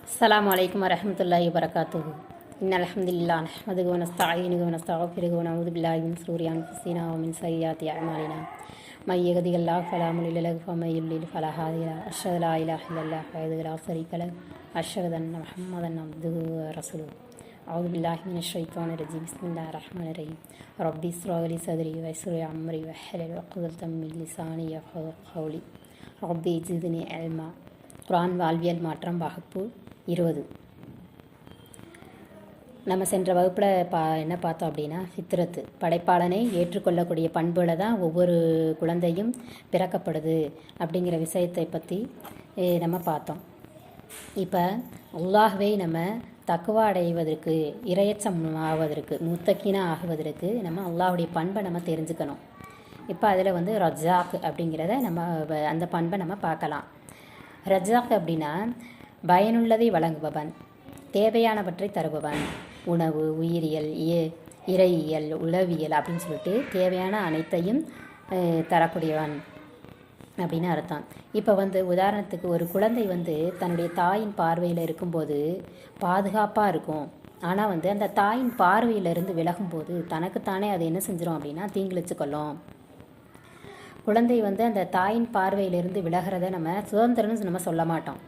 السلام عليكم ورحمة الله وبركاته. إن الحمد لله نحمده ونستعينه ونستغفره ونعوذ بالله من شرور أنفسنا ومن سيئات أعمالنا من يهده الله فلا مضل له ومن يضلل فلا هادي له أشهد أن لا إله إلا الله وحده لا شريك له أشهد أن محمدا عبده ورسوله. أعوذ بالله من الشيطان الرجيم. بسم الله الرحمن الرحيم. ربي اشرح لي صدري ويسر لي أمري واحلل عقدة من لساني يفقهوا قولي. ربي زدني علما. குர்ஆன் வாழ்வியல் மாற்றம் வகுப்பு 20. நம்ம சென்ற வகுப்பில் என்ன பார்த்தோம் அப்படின்னா, ஃபித்ரத்து படைப்பாளனை ஏற்றுக்கொள்ளக்கூடிய பண்புகளை தான் ஒவ்வொரு குழந்தையும் பிறக்கப்படுது அப்படிங்கிற விஷயத்தை பற்றி நம்ம பார்த்தோம். இப்போ அல்லாஹ்வை நம்ம தக்குவா அடைவதற்கு, இரையச்சம் ஆவதற்கு, முத்தக்கீனா ஆகுவதற்கு நம்ம அல்லாஹுடைய பண்பை நம்ம தெரிஞ்சுக்கணும். இப்போ அதில் ரஜாக் அப்படிங்கிறத நம்ம அந்த பண்பை நம்ம பார்க்கலாம். ரஜாக் அப்படின்னா பயனுள்ளதை வழங்குபவன், தேவையானவற்றை தருபவன், உணவு, உயிரியல், இறையியல், உளவியல் அப்படின்னு சொல்லிட்டு தேவையான அனைத்தையும் தரக்கூடியவன் அப்படின்னு அர்த்தம். இப்போ உதாரணத்துக்கு ஒரு குழந்தை தன்னுடைய தாயின் பார்வையில் இருக்கும்போது பாதுகாப்பாக இருக்கும். ஆனால் அந்த தாயின் பார்வையிலிருந்து விலகும்போது தனக்குத்தானே அது என்ன செஞ்சிடும் அப்படின்னா தீங்கிழிச்சு கொள்ளும். குழந்தை அந்த தாயின் பார்வையிலிருந்து விலகிறத நம்ம சுதந்திரம்னு நம்ம சொல்ல மாட்டோம்.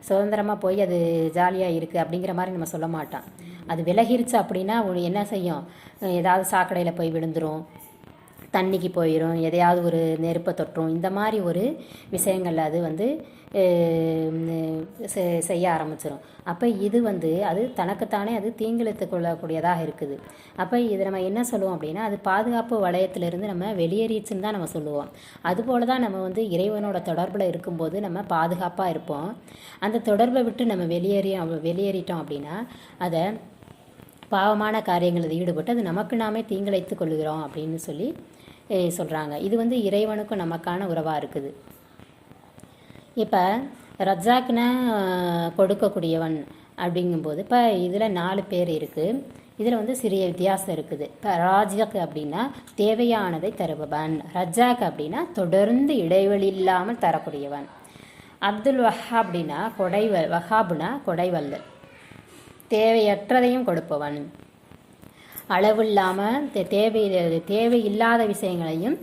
சுதந்திரமாக போய் அது ஜாலியாக இருக்குது அப்படிங்கிற மாதிரி நம்ம சொல்ல மாட்டோம். அது விலகிருச்சு அப்படின்னா என்ன செய்யும், ஏதாவது சாக்கடையில் போய் விழுந்துடும், தண்ணிக்கு போயிடும், எதையாவது ஒரு நெருப்பை தொற்றும், இந்த மாதிரி ஒரு விஷயங்கள் அது செய்ய ஆரம்பிச்சிடும். அப்போ இது அது தனக்குத்தானே அது தீங்கிழித்து கொள்ளக்கூடியதாக இருக்குது. அப்போ இது நம்ம என்ன சொல்லுவோம் அப்படின்னா, அது பாதுகாப்பு வளையத்திலிருந்து நம்ம வெளியேறிச்சுன்னு தான் நம்ம சொல்லுவோம். அதுபோல் தான் நம்ம இறைவனோட தொடர்பில் இருக்கும்போது நம்ம பாதுகாப்பாக இருப்போம். அந்த தொடர்பை விட்டு நம்ம வெளியேறிட்டோம் அப்படின்னா அதை பாவமான காரியங்களில் ஈடுபட்டு அது நமக்கு நாமே தீங்கிழைத்து கொள்கிறோம் அப்படின்னு சொல்லி சொல்கிறாங்க. இது இறைவனுக்கும் நமக்கான உறவாக இருக்குது. இப்போ ரஜாக்னா கொடுக்கக்கூடியவன் அப்படிங்கும்போது இப்போ இதில் 4 பேர் இருக்குது. இதில் சிறிய வித்தியாசம் இருக்குது. இப்போ ராஜாக் அப்படின்னா தேவையானதை தருபவன், ரஜாக் அப்படின்னா தொடர்ந்து இடைவெளி இல்லாமல் தரக்கூடியவன். அப்துல் வஹாப்னா வஹாப்னா கொடைவல்லல், தேவையற்றதையும் கொடுப்பவன், அளவில்லாமல் தேவையில்லாத விஷயங்களையும்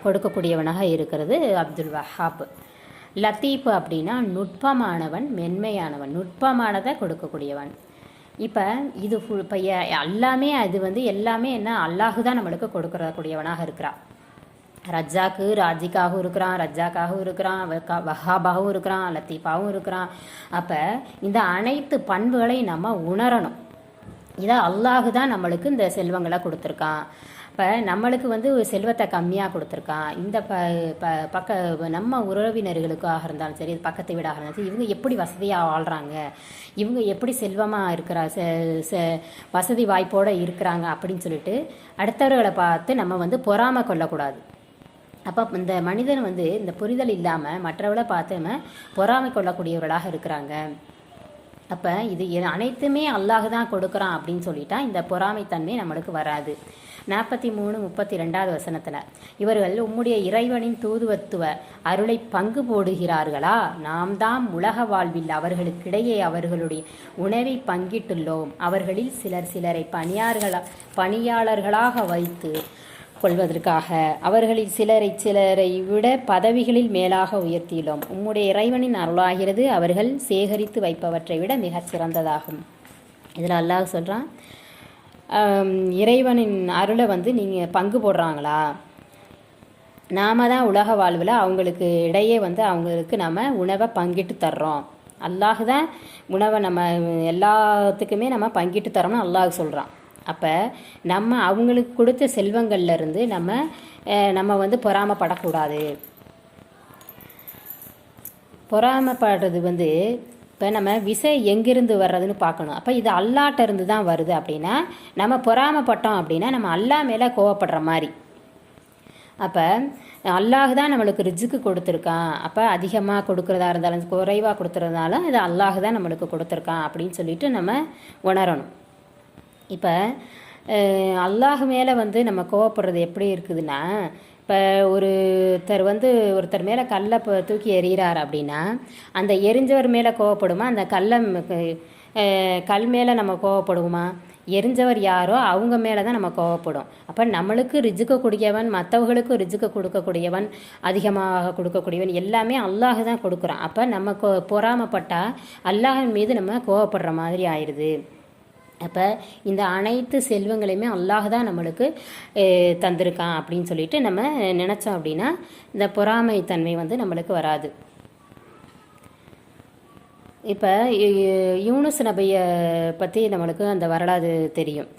கொடுக்கக்கூடியவனாக இருக்கிறது அப்துல் வஹாப். லத்தீப் அப்படின்னா நுட்பமானவன், மென்மையானவன், நுட்பமானதை கொடுக்கக்கூடியவன். இப்போ இது இப்போ எல்லாமே அது எல்லாமே என்ன, அல்லாஹு தான் நம்மளுக்கு கொடுக்கக்கூடியவனாக இருக்கிறான். ரஜாக்கு ராஜிக்காகவும் இருக்கிறான், ரஜாக்காகவும் இருக்கிறான், வஹாபாகவும் இருக்கிறான், லத்தீஃபாகவும் இருக்கிறான். அப்போ இந்த அனைத்து பண்புகளையும் நம்ம உணரணும். இதை அல்லாஹு தான் நம்மளுக்கு இந்த செல்வங்களை கொடுத்துருக்கான். இப்போ நம்மளுக்கு செல்வத்தை கம்மியாக கொடுத்துருக்கான். இந்த நம்ம உறவினர்களுக்காக இருந்தாலும் சரி, பக்கத்து வீடாக இருந்தாலும் சரி, இவங்க எப்படி வசதியாக வாழ்கிறாங்க, இவங்க எப்படி செல்வமாக இருக்கிறா, வசதி வாய்ப்போடு இருக்கிறாங்க அப்படின்னு சொல்லிட்டு அடுத்தவர்களை பார்த்து நம்ம பொறாமை கொள்ளக்கூடாது. அப்போ இந்த மனிதன் இந்த புரிதல் இல்லாமல் மற்றவர்களை பார்த்து நம்ம பொறாமை கொள்ளக்கூடியவர்களாக இருக்கிறாங்க. அப்போ இது அனைத்துமே அல்லாஹ் தான் கொடுக்குறான் அப்படின்னு சொல்லிட்டா இந்த பொறாமைத்தன்மை நம்மளுக்கு வராது. 43-32 வசனத்தில் இவர்கள் உம்முடைய இறைவனின் தூதுவத்துவ அருளை பங்கு போடுகிறார்களா, நாம் தாம் உலக வாழ்வில் அவர்களுக்கிடையே அவர்களுடைய உணவை பங்கிட்டுள்ளோம். அவர்களில் சிலரை பணியாளர்களாக வைத்து கொள்வதற்காக அவர்களில் சிலரை விட பதவிகளில் மேலாக உயர்த்தியுள்ளோம். உம்முடைய இறைவனின் அருளாகிறது அவர்கள் சேகரித்து வைப்பவற்றை விட மிகச் சிறந்ததாகும். இதில் அல்லாஹ் சொல்கிறான், இறைவனின் அருளை நீங்கள் பங்கு போடுறாங்களா, நாம தான் உலக வாழ்வில் அவங்களுக்கு இடையே அவங்களுக்கு நம்ம உணவை பங்கிட்டு தர்றோம். அல்லாஹ் தான் உணவை நம்ம எல்லாத்துக்குமே நம்ம பங்கிட்டு தரோம்னு அல்லாஹ் சொல்கிறான். அப்போ நம்ம அவங்களுக்கு கொடுத்த செல்வங்கள்லேருந்து நம்ம பொறாமப்படக்கூடாது. பொறாமப்படுறது இப்போ நம்ம விசை எங்கிருந்து வர்றதுன்னு பார்க்கணும். அப்போ இது அல்லாட்ட இருந்து தான் வருது அப்படின்னா நம்ம பொறாமப்பட்டோம் அப்படின்னா நம்ம அல்லாஹ் மேலே கோவப்படுற மாதிரி. அப்போ அல்லாஹ் தான் நம்மளுக்கு ரிஜுக்கு கொடுத்துருக்கான். அப்போ அதிகமாக கொடுக்குறதா இருந்தாலும் குறைவாக கொடுத்துறதுனால இது அல்லாஹ் தான் நம்மளுக்கு கொடுத்துருக்கான் அப்படின்னு சொல்லிட்டு நம்ம உணரணும். இப்போ அல்லாஹ் மேலே நம்ம கோவப்படுறது எப்படி இருக்குதுன்னா, இப்போ இப்போ ஒருத்தர் மேலே கல்லை தூக்கி எறிகிறார் அப்படின்னா அந்த எரிஞ்சவர் மேலே கோவப்படுமா, அந்த கல் மேலே நம்ம கோவப்படுவோமா? எரிஞ்சவர் யாரோ அவங்க மேலே தான் நம்ம கோவப்படும். அப்போ நம்மளுக்கு ரிஜுக்க கொடுக்கவன், மற்றவர்களுக்கும் ரிஜுக்க கொடுக்கக்கூடியவன், அதிகமாக கொடுக்கக்கூடியவன் எல்லாமே அல்லாஹ் தான் கொடுக்குறான். அப்போ நம்ம பொறாமப்பட்டால் அல்லாஹின் மீது நம்ம கோவப்படுற மாதிரி ஆயிடுது. அப்போ இந்த அனைத்து செல்வங்களையுமே அல்லாஹ் தான் நம்மளுக்கு தந்திருக்கான் அப்படின்னு சொல்லிட்டு நம்ம நினச்சோம் அப்படின்னா இந்த பொறாமைத்தன்மை நம்மளுக்கு வராது. இப்போ யூனுஸ் நபியை பற்றி நம்மளுக்கு அந்த வரலாறு தெரியும்.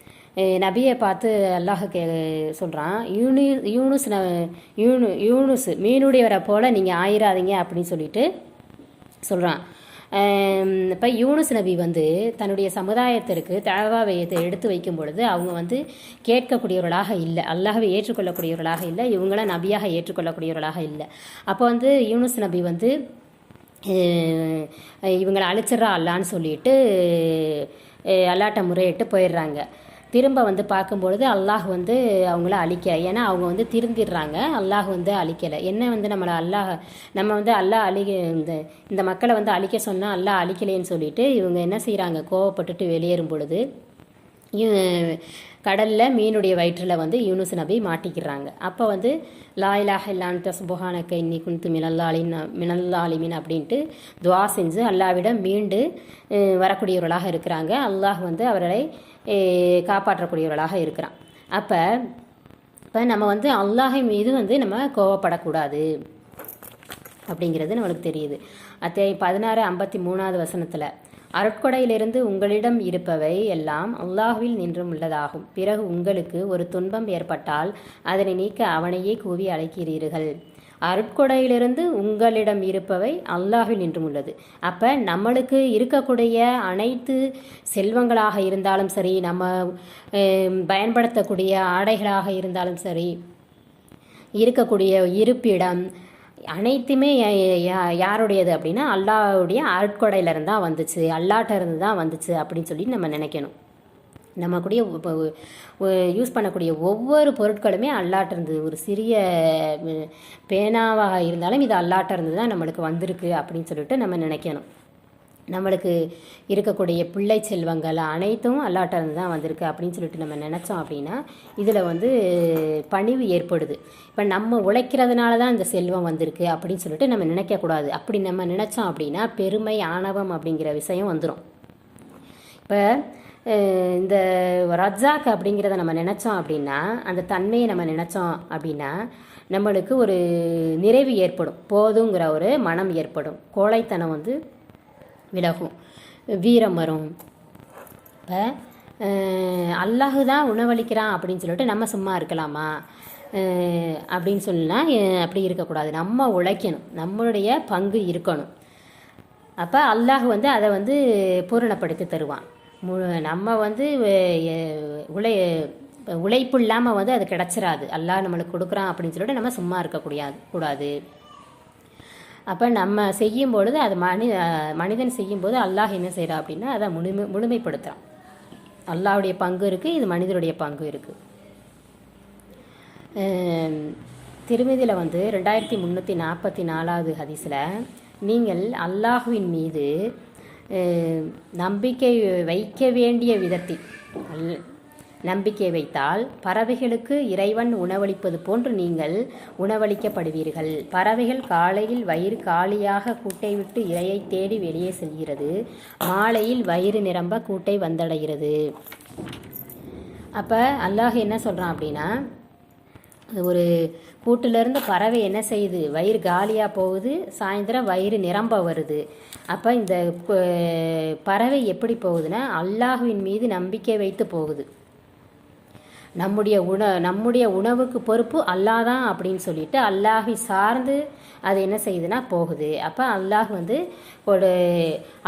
நபியை பார்த்து அல்லாஹ் சொல்கிறான், யூனுஸ் மீனுடையவரை போல் நீங்கள் ஆயிராதீங்க அப்படின்னு சொல்லிட்டு சொல்கிறான். இப்போ யூனுஸ் நபி தன்னுடைய சமுதாயத்திற்கு தஅவாவை எடுத்து வைக்கும் பொழுது அவங்க கேட்கக்கூடியவர்களாக இல்லை, அல்லாஹ்வை ஏற்றுக்கொள்ளக்கூடியவர்களாக இல்லை, இவங்கள நபியாக ஏற்றுக்கொள்ளக்கூடியவர்களாக இல்லை. அப்போ யூனுஸ் நபி இவங்களை அழிச்சிட்றா அல்லான்னு சொல்லிட்டு அல்லாட்ட முறையிட்டு போயிடுறாங்க. திரும்ப பார்க்கும்பொழுது அல்லாஹ் அவங்கள அழிக்க, ஏன்னா அவங்க திருந்திடுறாங்க, அல்லாஹ் அழிக்கலை. என்ன நம்ம அல்லாஹ் இந்த மக்களை அழிக்க சொன்னால் அல்லாஹ் அழிக்கலைன்னு சொல்லிட்டு இவங்க என்ன செய்கிறாங்க, கோவப்பட்டுட்டு வெளியேறும் பொழுது கடலில் மீனுடைய வயிற்றில் யூனுஸ் நபி மாட்டிக்கிறாங்க. அப்போ லா இலாஹ இல்லா அன்த சுப்ஹானக இன்னி குன்து மினல்லாலிமின் அப்படின்ட்டு துவா செஞ்சு அல்லாஹ்விடம் மீண்டு வரக்கூடியவர்களாக இருக்கிறாங்க. அல்லாஹ் அவர்களை காப்பாற்றக்கூடியவர்களாக இருக்கிறான். இப்போ நம்ம அல்லாஹ் மீது நம்ம கோவப்படக்கூடாது அப்படிங்கிறது நம்மளுக்கு தெரியுது. அத்தியாயம் 16:53 வசனத்தில், அருட்கொடையிலிருந்து உங்களிடம் இருப்பவை எல்லாம் அல்லாஹ்வில் நின்றும் உள்ளதாகும். பிறகு உங்களுக்கு ஒரு துன்பம் ஏற்பட்டால் அதனை நீக்க அவனையே கூவி அழைக்கிறீர்கள். அருட்கொடையிலிருந்து உங்களிடம் இருப்பவை அல்லாஹ்வில் நின்றும் உள்ளது. அப்போ நம்மளுக்கு இருக்கக்கூடிய அனைத்து செல்வங்களாக இருந்தாலும் சரி, நம்ம பயன்படுத்தக்கூடிய ஆடைகளாக இருந்தாலும் சரி, இருக்கக்கூடிய இருப்பிடம் அனைத்துமே யாருடையது அப்படின்னா அல்லாஹ்வுடைய அருட்கொடையிலிருந்து தான் வந்துச்சு, அல்லாட்ட இருந்து தான் வந்துச்சு அப்படின்னு சொல்லி நம்ம நினைக்கணும். நம்ம கூடிய யூஸ் பண்ணக்கூடிய ஒவ்வொரு பொருட்களுமே அல்லாட்ட இருந்து, ஒரு சிறிய பேனாவாக இருந்தாலும் இது அல்லாட்ட இருந்து தான் நம்மளுக்கு வந்திருக்கு அப்படின்னு சொல்லிட்டு நம்ம நினைக்கணும். நம்மளுக்கு இருக்கக்கூடிய பிள்ளை செல்வங்கள் அனைத்தும் அல்லாட்ட இருந்து தான் வந்திருக்கு அப்படின்னு சொல்லிட்டு நம்ம நினச்சோம் அப்படின்னா இதில் பணிவு ஏற்படுது. இப்போ நம்ம உழைக்கிறதுனால தான் இந்த செல்வம் வந்திருக்கு அப்படின்னு சொல்லிட்டு நம்ம நினைக்கக்கூடாது. அப்படி நம்ம நினச்சோம் அப்படின்னா பெருமை, ஆணவம் அப்படிங்கிற விஷயம் வந்துடும். இப்போ இந்த ரஜாக் அப்படிங்கிறத நம்ம நினச்சோம் அப்படின்னா, அந்த தன்மையை நம்ம நினச்சோம் அப்படின்னா நம்மளுக்கு ஒரு நிறைவு ஏற்படும், போதுங்கிற ஒரு மனம் ஏற்படும், கோழைத்தனம் விலகும், வீரம் வரும். இப்போ அல்லாஹ் தான் உணவளிக்கிறான் அப்படின்னு சொல்லிட்டு நம்ம சும்மா இருக்கலாமா அப்படின்னு சொன்னால் அப்படி இருக்கக்கூடாது. நம்ம உழைக்கணும், நம்மளுடைய பங்கு இருக்கணும். அப்போ அல்லாஹ் அதை பூரணப்படுத்தி தருவான். நம்ம உழைப்பு இல்லாமல் அது கிடச்சிராது. அல்லாஹ் நம்மளுக்கு கொடுக்குறான் அப்படின்னு சொல்லிட்டு நம்ம சும்மா இருக்கக்கூடாது. அப்போ நம்ம செய்யும் பொழுது அது மனிதன் செய்யும்போது அல்லாஹ் என்ன செய்கிறா அப்படின்னா அதை முழுமைப்படுத்துகிறான். அல்லாஹ்வுடைய பங்கு இருக்குது, இது மனிதனுடைய பங்கு இருக்குது. திருமதியில் 2344 ஹதீஸில், நீங்கள் அல்லாஹ்வின் மீது நம்பிக்கை வைக்க வேண்டிய விதத்தில் நம்பிக்கை வைத்தால் பறவைகளுக்கு இறைவன் உணவளிப்பது போன்று நீங்கள் உணவளிக்கப்படுவீர்கள். பறவைகள் காலையில் வயிறு காலியாக கூட்டை விட்டு இரையை தேடி வெளியே செல்கிறது, மாலையில் வயிறு நிரம்ப கூட்டை வந்தடைகிறது. அப்போ அல்லாஹ் என்ன சொல்கிறான் அப்படின்னா, ஒரு கூட்டிலேருந்து பறவை என்ன செய்யுது, வயிறு காலியாக போகுது, சாயந்தரம் வயிறு நிரம்ப வருது. அப்போ இந்த பறவை எப்படி போகுதுன்னா அல்லாஹ்வின் மீது நம்பிக்கை வைத்து போகுது. நம்முடைய உணவுக்கு பொறுப்பு அல்லாஹ் தான் அப்படின்னு சொல்லிட்டு அல்லாஹை சார்ந்து அது என்ன செய்யுதுன்னா போகுது. அப்போ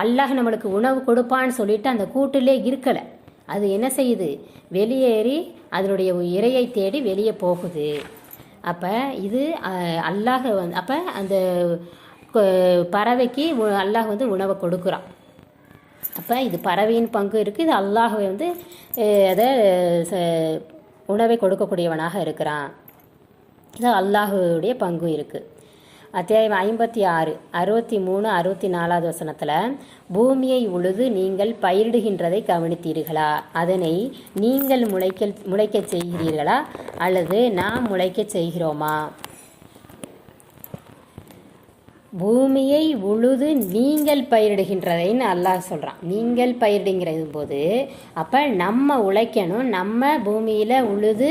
அல்லாஹ் நம்மளுக்கு உணவு கொடுப்பான்னு சொல்லிட்டு அந்த கூட்டிலே இருக்கலை, அது என்ன செய்யுது, வெளியேறி அதனுடைய இரையை தேடி வெளியே போகுது. அப்போ இது அல்லாஹ் அப்போ அந்த பறவைக்கு அல்லாஹ் உணவை கொடுக்குறான். அப்போ இது பறவையின் பங்கு இருக்குது, இது அல்லாஹ் அதை உணவை கொடுக்கக்கூடியவனாக இருக்கிறான். இது அல்லாஹுடைய பங்கும் இருக்குது. அத்தியாயம் 56 63 64 வசனத்தில், பூமியை உழுது நீங்கள் பயிரிடுகின்றதை கவனித்தீர்களா? அதனை நீங்கள் முளைக்க செய்கிறீர்களா அல்லது நாம் முளைக்க செய்கிறோமா? பூமியை உழுது நீங்கள் பயிரிடுகின்றதைன்னு அல்லாஹ் சொல்கிறான். நீங்கள் பயிரிடுங்கிறது போது அப்போ நம்ம உழைக்கணும், நம்ம பூமியில் உழுது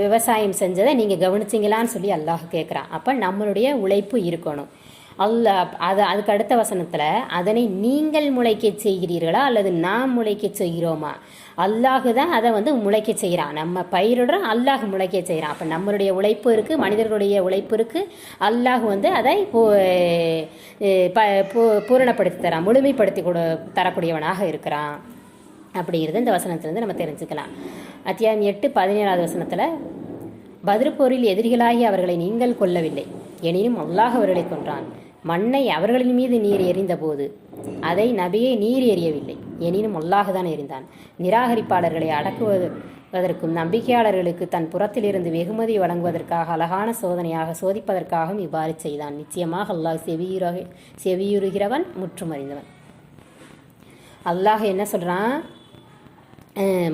விவசாயம் செஞ்சதை நீங்கள் கவனிச்சிங்களான்னு சொல்லி அல்லாஹ் கேட்குறான். அப்போ நம்மளுடைய உழைப்பு இருக்கணும். அதுக்கு அடுத்த வசனத்தில், அதனை நீங்கள் முளைக்க செய்கிறீர்களா அல்லது நாம் முளைக்க செய்கிறோமா? அல்லாஹு தான் அதை முளைக்க செய்கிறான். நம்ம பயிரிடுறோம், அல்லாஹ் முளைக்க செய்கிறான். அப்போ நம்மளுடைய உழைப்பு இருக்குது, மனிதர்களுடைய உழைப்பு இருக்குது. அல்லாஹ் அதை பூரணப்படுத்தி தரான், முழுமைப்படுத்தி தரக்கூடியவனாக இருக்கிறான் அப்படிங்கிறது இந்த வசனத்திலிருந்து நம்ம தெரிஞ்சுக்கலாம். அத்தியாயம் 8 17 வசனத்தில், பத்ர் போரில் எதிரிகளாகி அவர்களை நீங்கள் கொல்லவில்லை, எனினும் அல்லாஹ் அவர்களை கொன்றான். மண்ணை அவர்களின் மீது நீர் எறிந்த போது அதை நபியை நீர் எறியவில்லை, எனினும் அல்லாஹ் தான் எறிந்தான். நிராகரிப்பாளர்களை அடக்குவதற்கும் நம்பிக்கையாளர்களுக்கு தன் புறத்திலிருந்து வெகுமதி வழங்குவதற்காக அழகான சோதனையாக சோதிப்பதற்காகவும் இவ்வாறு செய்தான். நிச்சயமாக அல்லாஹ் செவியுறுகிறவன் முற்றும் அறிந்தவன். அல்லாஹ் என்ன சொல்கிறான்?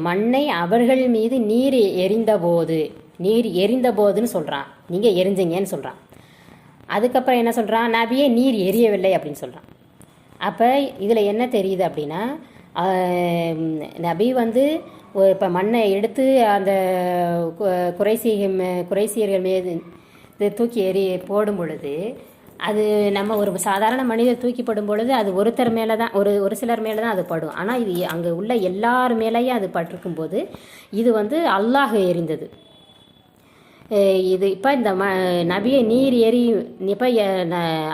மண்ணை அவர்கள் மீது நீர் எறிந்த போதுன்னு சொல்கிறான். நீங்கள் எரிஞ்சிங்கன்னு சொல்கிறான். அதுக்கப்புறம் என்ன சொல்கிறான்? நபியே நீர் எரியவில்லை அப்படின்னு சொல்கிறான். அப்போ இதில் என்ன தெரியுது அப்படின்னா, நபி இப்போ மண்ணை எடுத்து அந்த குறைசியர்கள் மீது தூக்கி போடும் பொழுது, அது நம்ம ஒரு சாதாரண மனிதர் தூக்கி படும் பொழுது அது ஒருத்தர் மேலே தான், ஒரு சிலர் மேலே தான் அது படும். ஆனால் இது அங்கே உள்ள எல்லார் மேலேயும் அது பட்டிருக்கும் போது இது அல்லாஹ் எறிந்தது. இது இப்போ இந்த நபியை நீர் இப்போ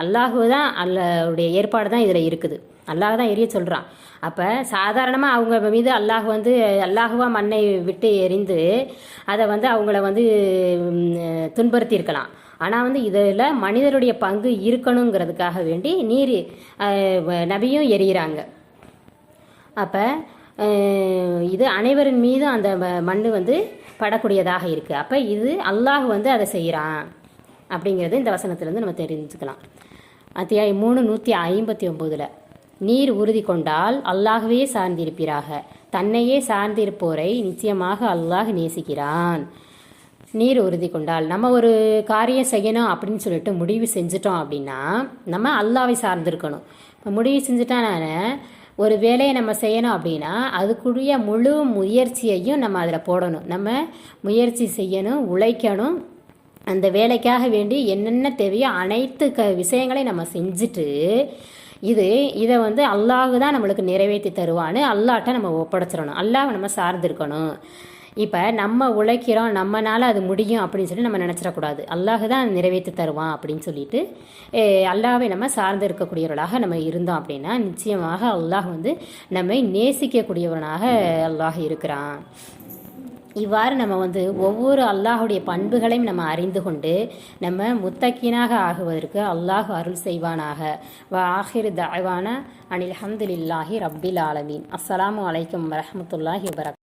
அல்லாஹு தான், அல்லாஹுடைய ஏற்பாடு தான் இதில் இருக்குது. அல்லாஹ் தான் எரிய சொல்கிறான். அப்போ சாதாரணமாக அவங்க மீது அல்லாஹுவா மண்ணை விட்டு எரிந்து அதை அவங்கள துன்புறுத்தியிருக்கலாம். ஆனால் இதில் மனிதருடைய பங்கு இருக்கணுங்கிறதுக்காக வேண்டி நீர் நபியும் எரிகிறாங்க. அப்போ இது அனைவரின் மீதும் அந்த மண் படக்கூடியதாக இருக்குது. அப்போ இது அல்லாஹ் அதை செய்கிறான் அப்படிங்கிறது இந்த வசனத்திலேருந்து நம்ம தெரிஞ்சுக்கலாம். அத்தியாயம் 3 159, நீர் உறுதி கொண்டால் அல்லாஹ்வே சார்ந்திருப்பீராக, தன்னையே சார்ந்திருப்போரை நிச்சயமாக அல்லாஹ் நேசிக்கிறான். நீர் உறுதி கொண்டால், நம்ம ஒரு காரியம் செய்யணும் அப்படின்னு சொல்லிட்டு முடிவு செஞ்சிட்டோம் அப்படின்னா நம்ம அல்லாஹ்வை சார்ந்திருக்கணும். இப்போ முடிவு செஞ்சுட்டா ஒரு வேலையை நம்ம செய்யணும் அப்படின்னா அதுக்குரிய முழு முயற்சியையும் நம்ம அதில் போடணும். நம்ம முயற்சி செய்யணும், உழைக்கணும். அந்த வேலைக்காக வேண்டி என்னென்ன தேவையோ அனைத்து விஷயங்களையும் நம்ம செஞ்சுட்டு இதை அல்லாஹ் தான் நம்மளுக்கு நிறைவேற்றி தருவான்னு அல்லாஹ்ட்ட நம்ம ஒப்படைச்சிடணும். அல்லாஹ் நம்ம சார்ந்திருக்கணும். இப்போ நம்ம உழைக்கிறோம், நம்மனால அது முடியும் அப்படின்னு சொல்லி நம்ம நினச்சிடக்கூடாது. அல்லாஹ் தான் நிறைவேற்றி தருவான் அப்படின்னு சொல்லிட்டு அல்லாஹ்வை நம்ம சார்ந்து இருக்கக்கூடியவர்களாக நம்ம இருந்தோம் அப்படின்னா நிச்சயமாக அல்லாஹ் நம்மை நேசிக்கக்கூடியவனாக அல்லாஹ் இருக்கிறான். இவ்வாறு நம்ம ஒவ்வொரு அல்லாஹுடைய பண்புகளையும் நம்ம அறிந்து கொண்டு நம்ம முத்தக்கீனாக ஆகுவதற்கு அல்லாஹ் அருள் செய்வானாக. ஆஹிர் தஅவானா அனில் ஹம்துலில்லாஹி ரப்பில் ஆலமீன். அஸ்ஸலாமு அலைக்கும் வரஹ்மத்துல்லாஹி வபரகாத்துஹு.